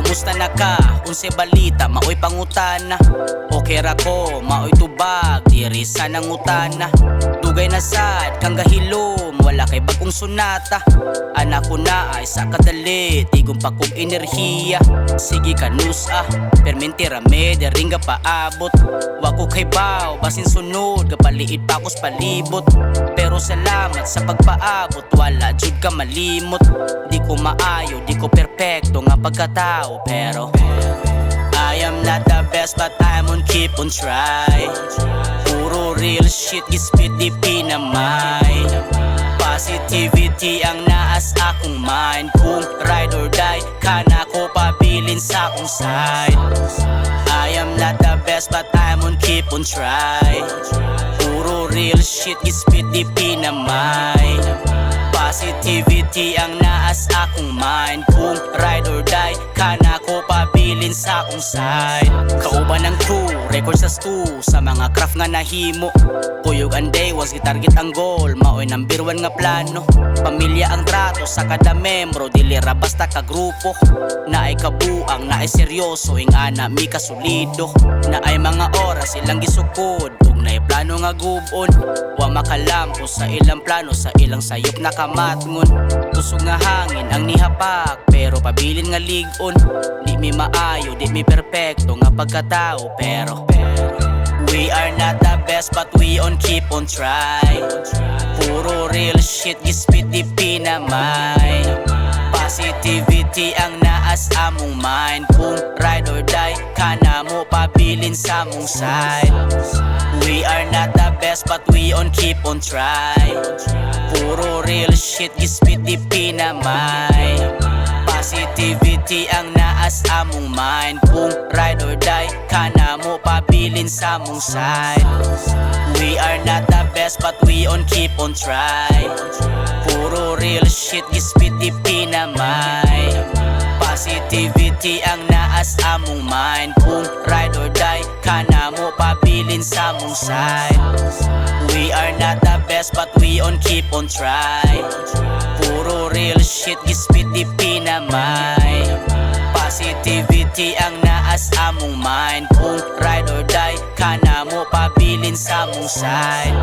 Kumusta na ka? Unsay balita? Maoy pangutana. Okay ra ko, maoy tubag, diri sa nangutana. Dugay na sad kang gahilom, wala kay bagong sunata. Anak ko na ay sa kadali, tigong pa kong enerhiya. Sige kanus permente rame, daring ga paabot. Wako kay baw, basin sunod, kapaliit pa kos palibot. Pero salamat sa pagpaabot, wala jud ka malimot. Di ko maayo, di ko perpekto nga pagkatao, pero I am not the best but I'm on keep on try. Puro real shit, gispit di pinamay. Positivity ang naas akong mind. Kung ride or die, kana ko pabilin sa akong side. I am not the best but I'm on keep on try. Puro real shit, gispit di pinamay. Positivity ang naas akong mind. Kung ride or die, kana ko pabilin sa akong side. Kauban ng crew, record sa stu, sa mga craft nga nahimo. Kuyog ang day, was gitarget ang goal, maoy number 1 nga plano. Pamilya ang trato sa kada membro, dili ra basta ka grupo. Naay kabuang, naay seryoso, ingana mi kasulido. Naay mga oras ilang gisukod, ug naay plano nga gubon. Wa makalampo sa ilang plano, sa ilang sayop na kamatngon. Tusog nga hangin ang nihapak, pero pabilin nga ligon. Di mi maayo, di mi perpekto nga pagkatao, pero we are not the best but we on keep on try. Puro real shit, gispit di pinamay. Positivity ang naas among mind. Kung ride or die, kana mo pabilin sa mong side. We are not the best but we on keep on try. Puro real shit, gispit di pinamay. Positivity ang naas among mind. Kung ride or die, kana mo pabilin sa mong side. We are not the best but we on keep on try. Puro real shit, gispit di pinamay. Positivity ang naas among mind. Kung ride or die, kana mo pabilin sa mong side. We are not the best but we on keep on try. Puro real shit, gispit di pinamay. Positivity ang naas among mind. Kung ride or die, kana mo pabilin sa mong side.